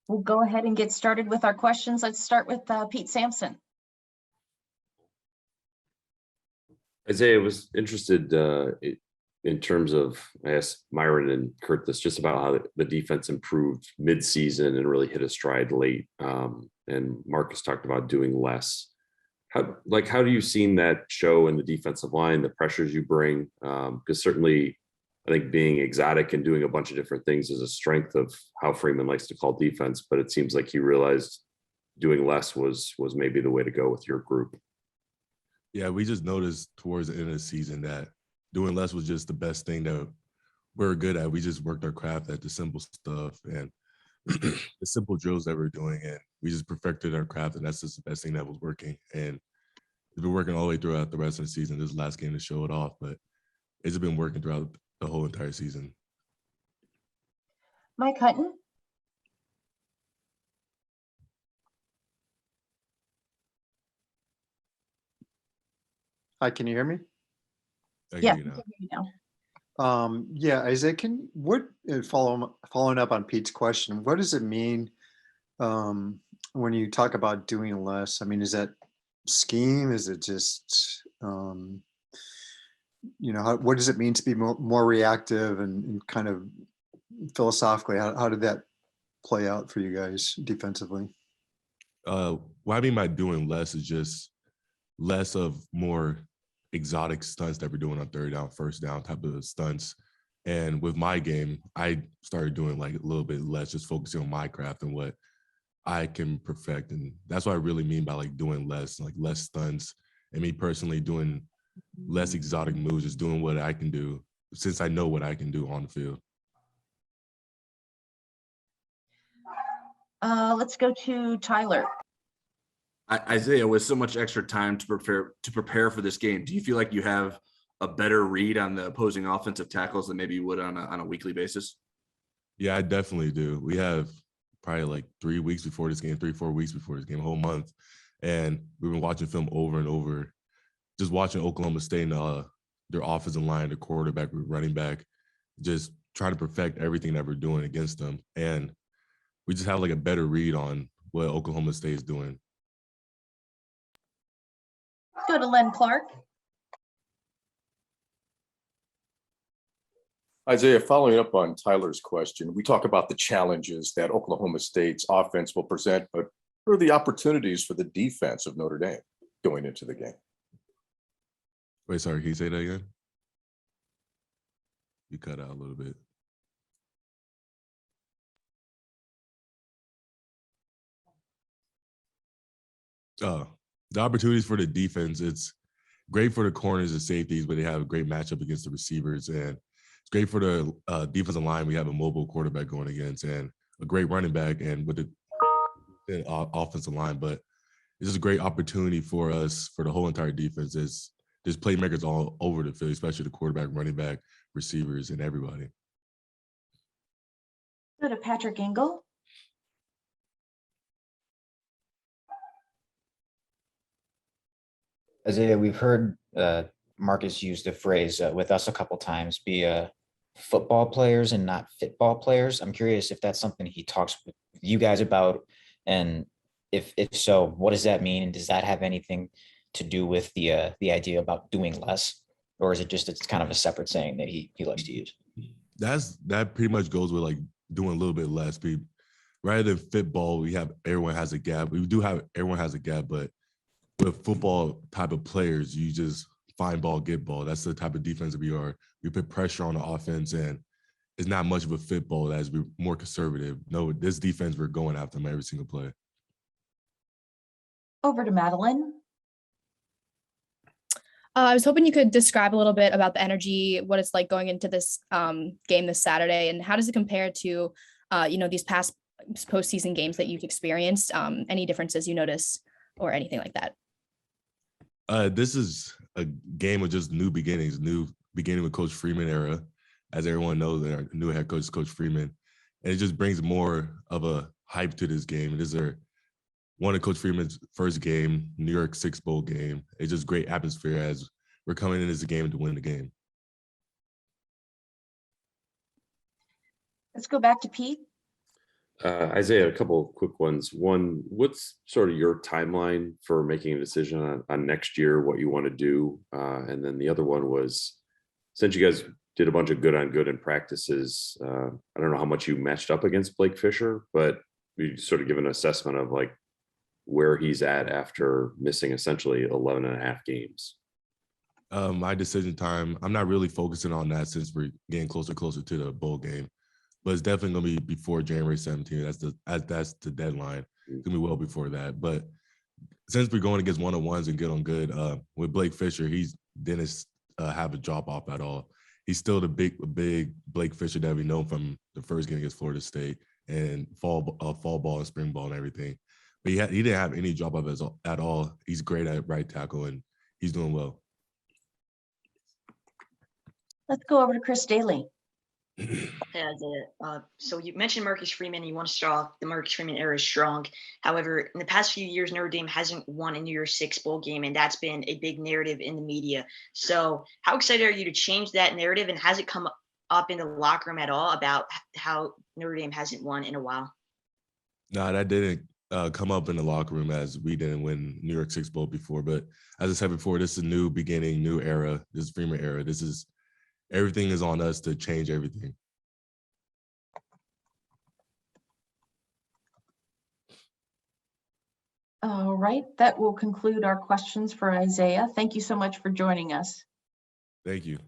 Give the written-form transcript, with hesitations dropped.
We'll go ahead and get started with our questions. Let's start with Pete Sampson. Isaiah, was interested in terms of, I asked Myron and Kurt this, just about how the defense improved mid-season and really hit a stride late. And Marcus talked about doing less. How do you seen that show in the defensive line, the pressures you bring? Because certainly I think being exotic and doing a bunch of different things is a strength of how Freeman likes to call defense, but it seems like he realized doing less was maybe the way to go with your group. Yeah, we just noticed towards the end of the season that doing less was just the best thing that we were good at. We just worked our craft at the simple stuff and the simple drills that we're doing, and we just perfected our craft, and that's just the best thing that was working. And it's been working all the way throughout the rest of the season. This last game to show it off, but it's been working throughout the whole entire season. Mike Hutton. Hi, can you hear me? Yeah. Yeah, Isaiah, following up on Pete's question, what does it mean when you talk about doing less? I mean, is that scheme? Is it just, what does it mean to be more reactive and kind of philosophically, how did that play out for you guys defensively? What I mean by doing less is just less of more exotic stunts that we're doing on third down, first down type of stunts. And with my game, I started doing like a little bit less, just focusing on my craft and what I can perfect. And that's what I really mean by like doing less, like less stunts, and me personally doing less exotic moves, just doing what I can do since I know what I can do on the field. Let's go to Tyler. Isaiah, with so much extra time to prepare for this game, do you feel like you have a better read on the opposing offensive tackles than maybe you would on a weekly basis? Yeah, I definitely do. We have probably like 3 weeks before this game, 3-4 weeks before this game, a whole month. And we've been watching film over and over, just watching Oklahoma State and their offensive line, their quarterback, running back, just trying to perfect everything that we're doing against them. And we just have like a better read on what Oklahoma State is doing. Go to Len Clark. Isaiah, following up on Tyler's question, we talk about the challenges that Oklahoma State's offense will present, but what are the opportunities for the defense of Notre Dame going into the game? Wait, sorry, can you say that again? You cut out a little bit. The opportunities for the defense, it's great for the corners and safeties, but they have a great matchup against the receivers. And it's great for the defensive line. We have a mobile quarterback going against and a great running back and with the offensive line. But it's just a great opportunity for us, for the whole entire defense. There's playmakers all over the field, especially the quarterback, running back, receivers, and everybody. Go to Patrick Engel. Isaiah, we've heard Marcus use the phrase with us a couple times, be football players and not football players. I'm curious if that's something he talks with you guys about, and if so, what does that mean? And does that have anything to do with the idea about doing less, or is it just it's kind of a separate saying that he likes to use? That pretty much goes with like doing a little bit less. Rather than football, we have everyone has a gap. We do have everyone has a gap, but with football type of players, you just find ball, get ball. That's the type of defense that we are. We put pressure on the offense, and it's not much of a football as we're more conservative. No, this defense, we're going after them every single play. Over to Madeline. I was hoping you could describe a little bit about the energy, what it's like going into this game this Saturday, and how does it compare to, these past postseason games that you've experienced? Any differences you notice or anything like that? This is a game of just new beginnings, new beginning with Coach Freeman era. As everyone knows, our new head coach is Coach Freeman. And it just brings more of a hype to this game. This is one of Coach Freeman's first game, New York Six Bowl game. It's just great atmosphere as we're coming in as a game to win the game. Let's go back to Pete. Isaiah, a couple of quick ones. One, what's sort of your timeline for making a decision on next year, what you want to do? And then the other one was, since you guys did a bunch of good on good in practices, I don't know how much you matched up against Blake Fisher, but you sort of give an assessment of like where he's at after missing essentially 11 and a half games. My decision time, I'm not really focusing on that since we're getting closer to the bowl game, but it's definitely gonna be before January 17th. That's the deadline. It's gonna be well before that. But since we're going against one-on-ones and good on good, with Blake Fisher, he didn't have a drop off at all. He's still the big Blake Fisher that we know from the first game against Florida State and fall ball and spring ball and everything. But he didn't have any drop off at all. He's great at right tackle and he's doing well. Let's go over to Chris Daly. Hey, so you mentioned Marcus Freeman. You want to start off the Marcus Freeman era is strong. However, in the past few years, Notre Dame hasn't won a New Year's Six bowl game, and that's been a big narrative in the media. So how excited are you to change that narrative, and has it come up in the locker room at all about how Notre Dame hasn't won in a while? No, that didn't come up in the locker room as we didn't win New York Six Bowl before. But as I said before, this is a new beginning, new era. This is Freeman era. Everything is on us to change everything. All right, that will conclude our questions for Isaiah. Thank you so much for joining us. Thank you.